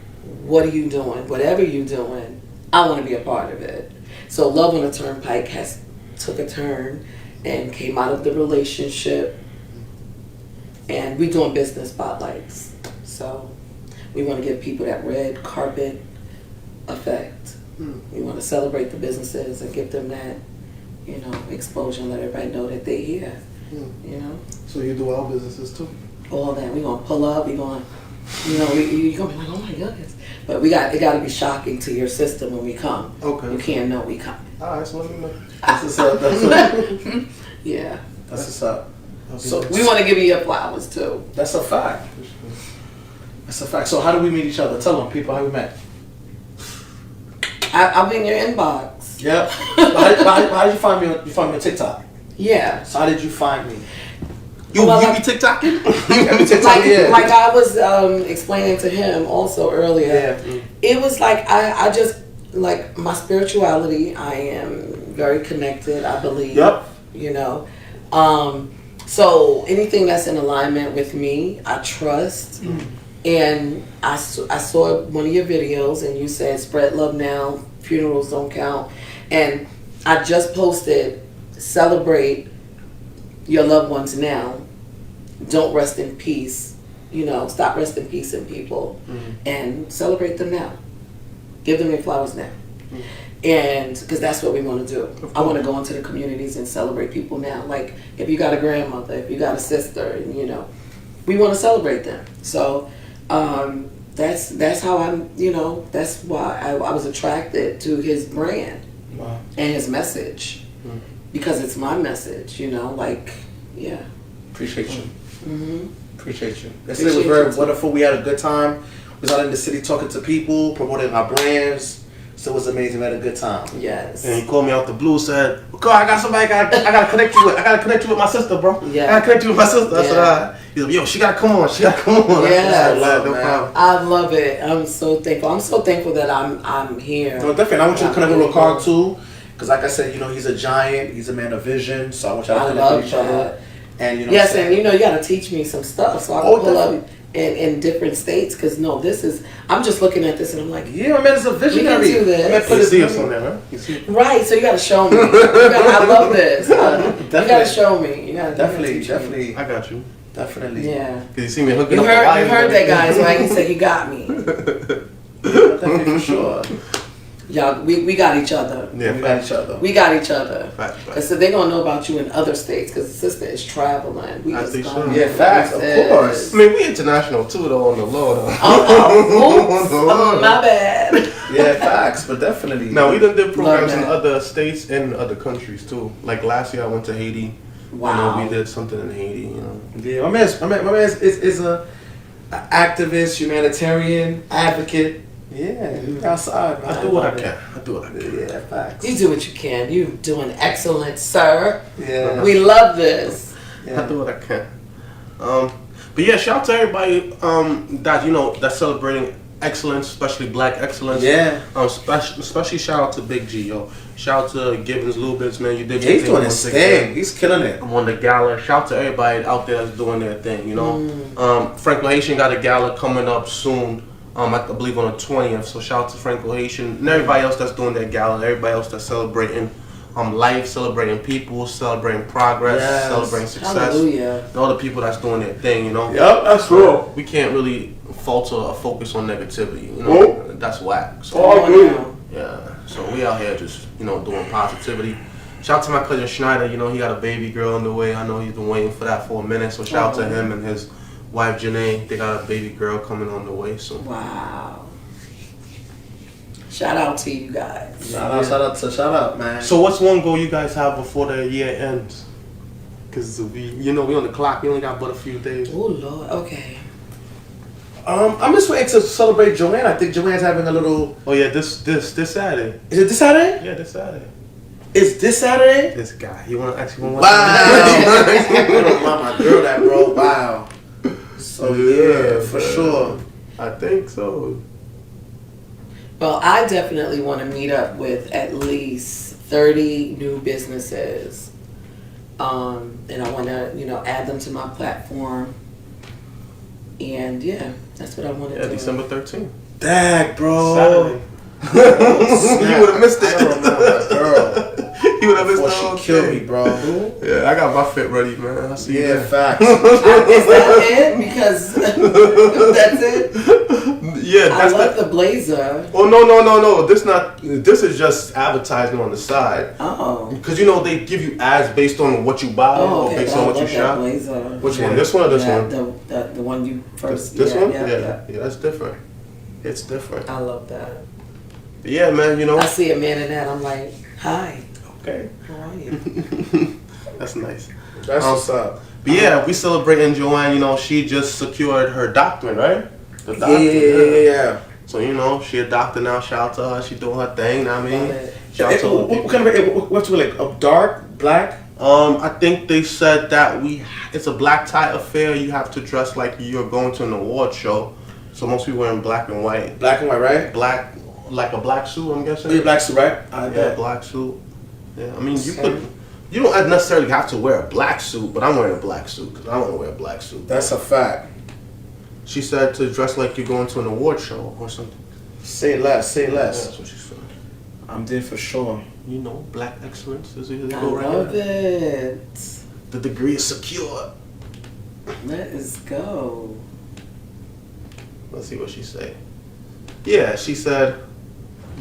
what are you doing? Whatever you're doing, I want to be a part of it. So Love on the Turnpike took a turn and came out of the relationship, and we're doing business spotlights. So we want to give people that red carpet effect. We want to celebrate the businesses and give them that, exposure and let everybody know that they're here. So you do all businesses too? All that. We're going to pull up, we're going to, you're going to be like, oh my goodness. But it got to be shocking to your system when we come. Okay. You can't know we come. All right, so let me know. That's what's up. That's Yeah. what's up. So we want to give you your flowers too. That's a fact. That's a fact. So how do we meet each other? Tell them, people, how we met. I'm in your inbox. Yep. How did you find me? You find me on TikTok. Yeah. So how did you find me? You be TikToking? Like I was explaining to him also earlier. Yeah. It was like I just like my spirituality. I am very connected. I believe. Yep. So anything that's in alignment with me, I trust. And I saw one of your videos, and you said spread love now. Funerals don't count. And I just posted, celebrate your loved ones now. Don't rest in peace. Stop resting peace in people, and celebrate them now. Give them their flowers now. And because that's what we want to do. I want to go into the communities and celebrate people now. Like if you got a grandmother, if you got a sister, and we want to celebrate them. So that's how I'm. That's why I was attracted to his brand. Wow. And his message, because it's my message. Yeah. Appreciate you. Appreciate you. Yesterday Appreciate was very you too. wonderful. We had a good time. We was out in the city talking to people, promoting our brands. So it was amazing. We had a good time. Yes. And he called me out the blue, said, "God, I got somebody I gotta connect you with. I gotta connect you with my sister, bro. Yeah. I gotta connect you with my sister." I said, all right. He's like, "Yo, she gotta come on. She gotta come on." Yes. No problem. I love it. I'm so thankful. I'm so thankful that I'm here. No, definitely. I want you to connect with Rickard too. Because like I said, he's a giant. He's a man of vision. So I want y'all to connect with each other. And yes, and you got to teach me some stuff so I can pull up in different states. Because I'm just looking at this and I'm like, yeah, my man is a visionary. We can do this. You see us on there, man. Right, so you got to show me. I love this. You got to show me. You gotta Definitely, teach me. definitely. I got you. Definitely. Yeah. Cause you see me hooking You up. heard that, guys, right? He said you got me. Definitely for sure. Y'all, we got each other. Yeah, We got each other. We got each other. Facts. Cause so they gonna know about you in other states. Cause the sister is traveling. We I just think so. gonna- Yeah, facts, of course. I mean, we international too, though, on the low, though. Oops, my bad. Yeah, facts, but definitely. Now we done did programs in that. other states and other countries too. Like last year, I went to Haiti. Wow. You know, we did something in Haiti. You know. Yeah, my man is a activist, humanitarian, advocate. Yeah, outside, man. I do what I can. Yeah, facts. You do what you can. You doing excellent, sir. Yeah. We love this. I do what I can. But yeah, shout out to everybody that's celebrating excellence, especially Black excellence. Yeah. Especially shout out to Big G, yo. Shout out to Gibbons Little Bits, man. You did Yeah, your he's thing doing once his again. thing. He's killing it. I'm on the gala. Shout out to everybody out there that's doing their thing, you know. Franco Haitian got a gala coming up soon. I believe on the 20th. So shout out to Franco Haitian and everybody else that's doing their gala. Everybody else that's celebrating life, celebrating people, celebrating progress, Yes. celebrating success. Hallelujah. And all the people that's doing their thing, you know. Yep, that's real. We can't really falter or focus on negativity, you know. Nope. That's whack. So Oh, Come on good. now. yeah, so we out here just, doing positivity. Shout out to my cousin Schneider, he got a baby girl on the way. I know he's been waiting for that for a minute. So shout out to him and his wife Janae. They got a baby girl coming on the way soon. Wow. Shout out to you guys. Shout out, man. So what's one goal you guys have before the year ends? Cause we on the clock. We only got but a few days. Oh Lord. Okay. I'm just waiting to celebrate Joanne. I think Joanne's having a little. Oh yeah, this Saturday. Is it this Saturday? Yeah, this Saturday. Is this Saturday? This guy, you want to actually want Wow. My girl, that bro. Wow. So yeah, for sure. I think so. Well, I definitely want to meet up with at least 30 new businesses. And I want to, add them to my platform. And yeah, that's what I want to Yeah, do. December 13th. Dag, bro. Saturday. You would have missed it. I don't know my girl. You would have missed Before the whole she killed thing. me, bro. Yeah, I got my fit ready, man. I see you Yeah, there. facts. Is that it? Because that's it? Yeah, I that's love the blazer. Oh no. This is just advertising on the side. Oh. Because they give you ads based on what you buy Oh, or okay. based but on I what you love that shop. blazer. Which one? This one or this Yeah, one? The one you first. This yeah, one? Yeah. Yeah, that's different. It's different. I love that. But yeah, man, I see a man in that. I'm like, hi. Okay. How are you? That's nice. That's what's up. But yeah, we celebrating Joanne. She just secured her doctorate, right? The Yeah. So she a doctor now. Shout out to her. She doing her thing. Know what I mean, Love it. shout out to all the What kind of what's it like? A dark, black? I think they said that it's a black tie affair. You have to dress like you're going to an award show. So most people wearing black and white. Black and white, right? Black, like a black suit, I'm guessing. Yeah, black suit, right? Yeah, black suit. Yeah, I mean, you don't necessarily have to wear a black suit, but I'm wearing a black suit because I want to wear a black suit. That's a fact. She said to dress like you're going to an award show or something. Say less, say Yeah, less. that's what she said. I'm there for sure. Black excellence is either I go right love now. it. The degree is secure. Let us go. Let's see what she say. Yeah, she said,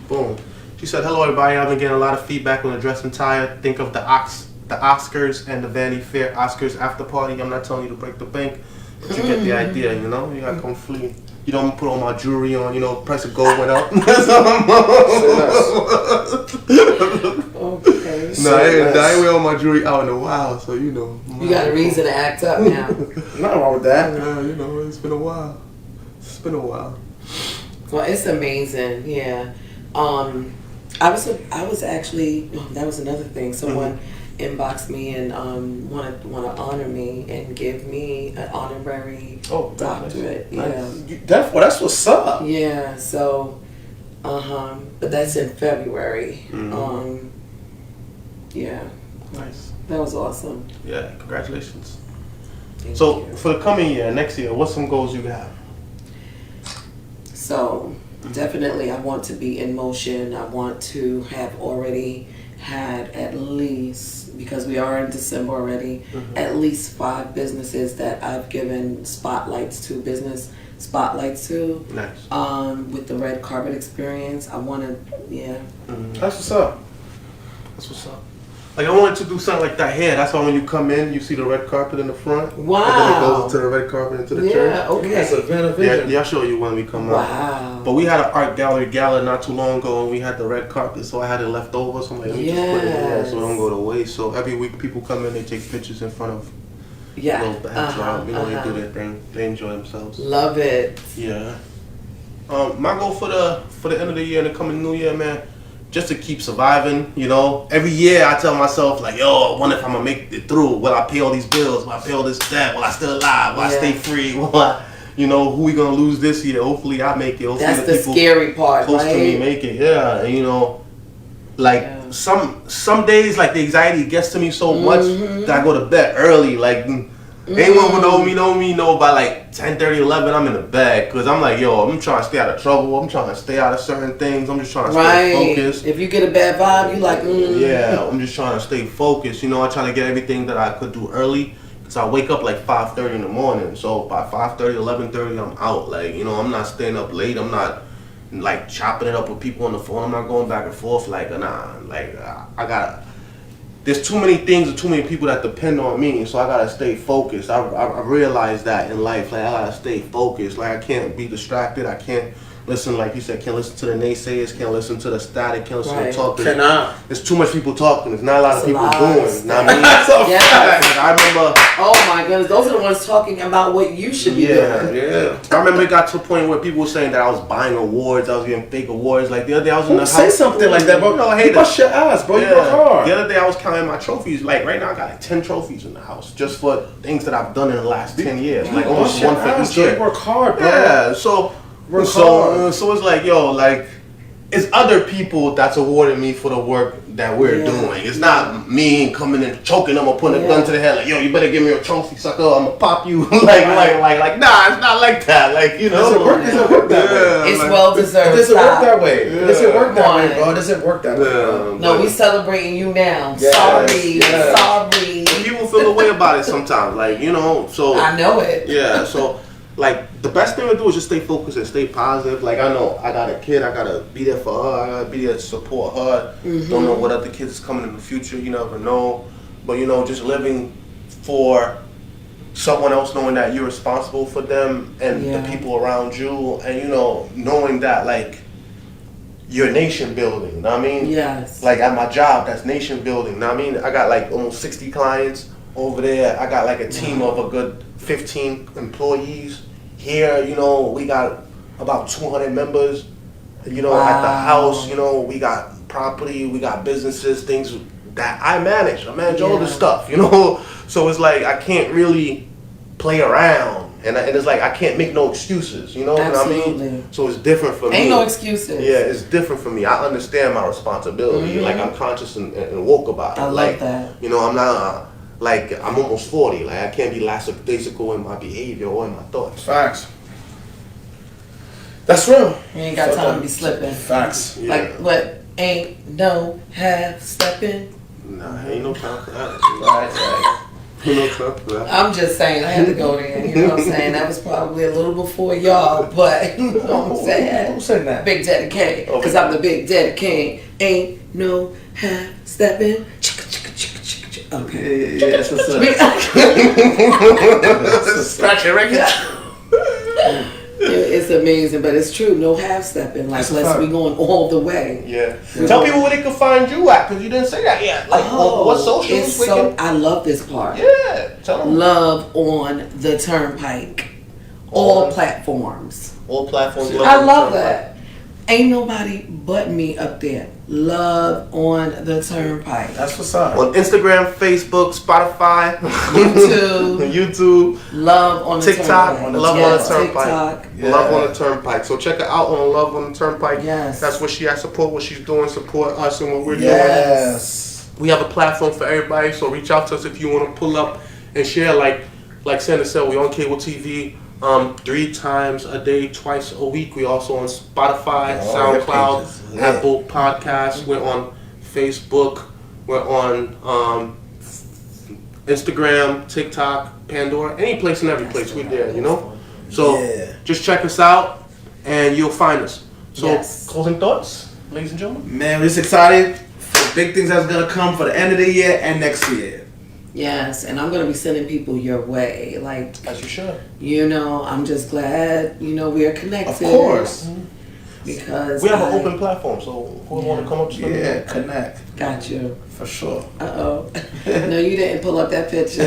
boom. She said, hello everybody, I've been getting a lot of feedback on the dress and tie. Think of the Oscars and the Vanity Fair Oscars after party. I'm not telling you to break the bank, but you get the idea, You gotta come flee. You don't put all my jewelry on, price of gold went up. Okay. No, I ain't wear all my jewelry out in a while, so You got a reason to act up now. Nothing wrong with that. Yeah, it's been a while. Well, it's amazing. Yeah. I was actually that was another thing. Someone inboxed me and want to honor me and give me an honorary doctorate. Nice. Yeah. That's what's up. Yeah. So, but that's in February. Yeah. Nice. That was awesome. Yeah, congratulations. Thank So you. for the coming year, next year, what's some goals you have? So definitely I want to be in motion. I want to have already had at least, because we are in December already, at least 5 businesses that I've given business spotlights to. Nice. With the red carpet experience, I want to, That's what's up. That's what's up. Like, I wanted to do something like that here. That's why when you come in, you see the red carpet in the front. Wow. And then it goes into the red carpet into the church. Okay. That's a vision. Yeah, I'll show you when we come out. Wow. But we had an art gallery gala not too long ago, and we had the red carpet, so I had it left over. So I'm like, let me just put it in there so it don't go to waste. So every week people come in, they take pictures in front of little backdrop. They do their thing. They enjoy themselves. Love it. Yeah. My goal for the end of the year and the coming new year, man, just to keep surviving, you know. Every year I tell myself, like, yo, I wonder if I'm gonna make it through. Will I pay all these bills? Will I pay all this debt? Will I still alive? Will I stay free? Will I, you know, who we gonna lose this year? Hopefully I make it. Hopefully That's the people scary part, close right? to me make it. Yeah, and you know, like some days, like the anxiety gets to me so much that I go to bed early. Like anyone who know by like 10:30, 11, I'm in the bed because I'm like, yo, I'm trying to stay out of trouble. I'm trying to stay out of certain things. I'm just trying to stay focused. If you get a bad vibe, you like, Yeah, I'm just trying to stay focused. You know, I try to get everything that I could do early. So I wake up like 5:30 in the morning. So by 5:30, 11:30, I'm out. Like, you know, I'm not staying up late. I'm not like chopping it up with people on the phone. I'm not going back and forth. Like, nah, like I gotta. There's too many things and too many people that depend on me, so I gotta stay focused. I realize that in life, like I gotta stay focused. Like I can't be distracted. I can't listen, like you said, can't listen to the naysayers, can't listen to the static, can't listen to talkers. There's too much people talking. There's not a lot of people doing. Know what I mean? I remember. Oh my goodness, those are the ones talking about what you should be doing. Yeah. I remember it got to a point where people were saying that I was buying awards, I was getting fake awards. Like the other day, I was in the house. Say something like that, bro. No, I hate bust your ass, bro. You work hard. The other day, I was counting my trophies. Like right now, I got like 10 trophies in the house just for things that I've done in the last 10 years. Like almost one for each year. You work hard, bro. Yeah. So it's like, yo, like, it's other people that's awarding me for the work that we're doing. It's not me coming and choking them or putting a gun to the head like, yo, you better give me a trophy, sucker. I'm gonna pop you. Like, nah, it's not like that. Like, you know, it doesn't work that way. It's well deserved. It doesn't work that way. It doesn't work that way, bro. It doesn't work that way. No, we celebrating you now. Sorry. People feel the way about it sometimes. Like, you know, so I know it. Yeah, so. Like, the best thing to do is just stay focused and stay positive. Like, I know I got a kid, I gotta be there for her, I gotta be there to support her. Don't know what other kids is coming in the future, you never know. But, you know, just living for someone else, knowing that you're responsible for them and the people around you, and, you know, knowing that, like, you're nation building, you know what I mean? Yes. Like, at my job, that's nation building, you know what I mean? I got, like, almost 60 clients over there. I got, like, a team of a good 15 employees. Here, you know, we got about 200 members, you know, at the house, you know, we got property, we got businesses, things that I manage. I manage all this stuff, you know? So it's like, I can't really play around. And it's like, I can't make no excuses, you know what I mean? So it's different for me. Ain't no excuses. Yeah, it's different for me. I understand my responsibility. Like, I'm conscious and woke about it. I love that. You know, I'm not... Like, I'm almost 40. Like, I can't be lackadaisical in my behavior or in my thoughts. Facts. That's real. You ain't got time to be slipping. Facts. Yeah. Like, what? Ain't no half stepping? Nah, ain't no time for that. Right. Ain't no time for that. I'm just saying, I had to go there. You know what I'm saying? That was probably a little before y'all, but you know what I'm saying? Who said that? Big Daddy King. Because I'm the Big Daddy King. Ain't no half stepping. Okay. Yeah, that's what's up. Scratch your record. It's amazing, but it's true. No half stepping. Like, unless we going all the way. Yeah. Tell people where they can find you at, because you didn't say that yet. Like, what socials? I love this part. Yeah. Tell them. Love on the Turnpike. All platforms. All platforms. I love that. Ain't nobody but me up there. Love on the Turnpike. That's what's up. On Instagram, Facebook, Spotify, YouTube, Love on the TikTok, Turnpike. Love on the Turnpike. TikTok. Love on the Turnpike. So check her out on Love on the Turnpike. Yes. That's what she has. Support what she's doing. Support us and what we're doing. Yes. We have a platform for everybody. So reach out to us if you want to pull up and share. Like Sandra said, we on cable TV. 3 times a day, twice a week. We also on Spotify, SoundCloud, Apple Podcasts. We're on Facebook. We're on Instagram, TikTok, Pandora, any place and every place. We're there, you know? So just check us out and you'll find us. So closing thoughts, ladies and gentlemen? Man, we're just excited for big things that's going to come for the end of the year and next year. Yes, and I'm going to be sending people your way. Like, as you should. You know, I'm just glad, you know, we are connected. Of course. Because we have an open platform, so who want to come up to connect. Got you. For sure. Uh-oh. No, you didn't pull up that picture.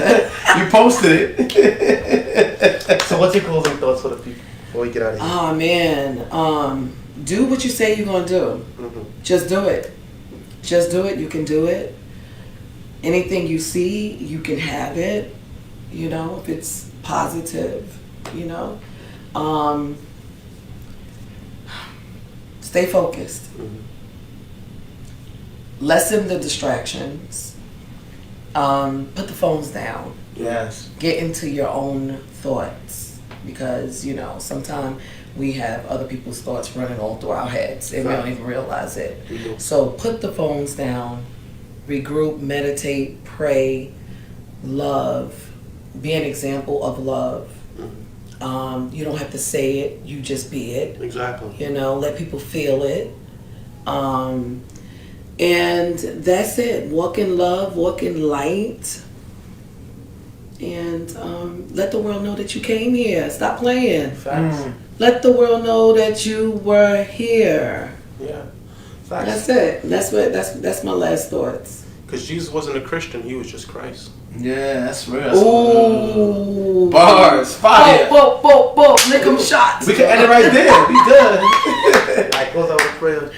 You posted it. So what's your closing thoughts for the people before we get out of here? Oh, man. Do what you say you're going to do. Mm-hmm. Just do it. Just do it. You can do it. Anything you see, you can have it. You know, if it's positive, you know. Stay focused. Mm-hmm. Lessen the distractions. Put the phones down. Yes. Get into your own thoughts, because you know sometimes we have other people's thoughts running all through our heads and we don't even realize it. Mm-hmm. So put the phones down, regroup, meditate, pray, love, be an example of love. You don't have to say it, you just be it. Exactly. You know, let people feel it. And that's it. Walk in love, walk in light. And let the world know that you came here. Stop playing. Facts. Let the world know that you were here. Yeah. Facts. That's it. That's my last thoughts. Because Jesus wasn't a Christian, he was just Christ. Yeah, that's real. Ooh. Bars. Fire. Boom. Lick 'em shots. We can end it right there. We good. I close out with prayer.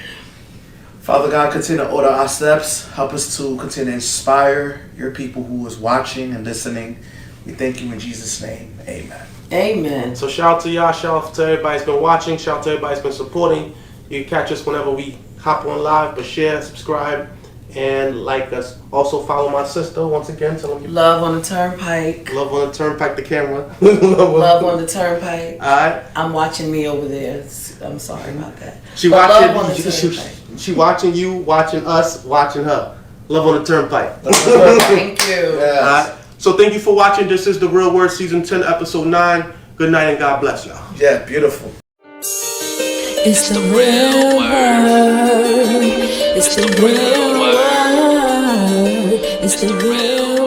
Father God, continue to order our steps. Help us to continue to inspire your people who is watching and listening. We thank you in Jesus' name. Amen. Amen. So shout out to y'all, shout out to everybody who's been watching, shout out to everybody who's been supporting. You can catch us whenever we hop on live, but share, subscribe, and like us. Also follow my sister once again. Tell them you Love on the Turnpike. love on the Turnpike, the camera. Love on the Turnpike. Alright. I'm watching me over there. I'm sorry about that. She But watching love on the Turnpike. she watching you, watching us, watching her. Love on the Turnpike. Thank you. Yes. Alright. So thank you for watching. This is The Real Word Season 10, Episode 9. Good night and God bless y'all. Yeah, beautiful. It's the real word. It's the real word. It's the real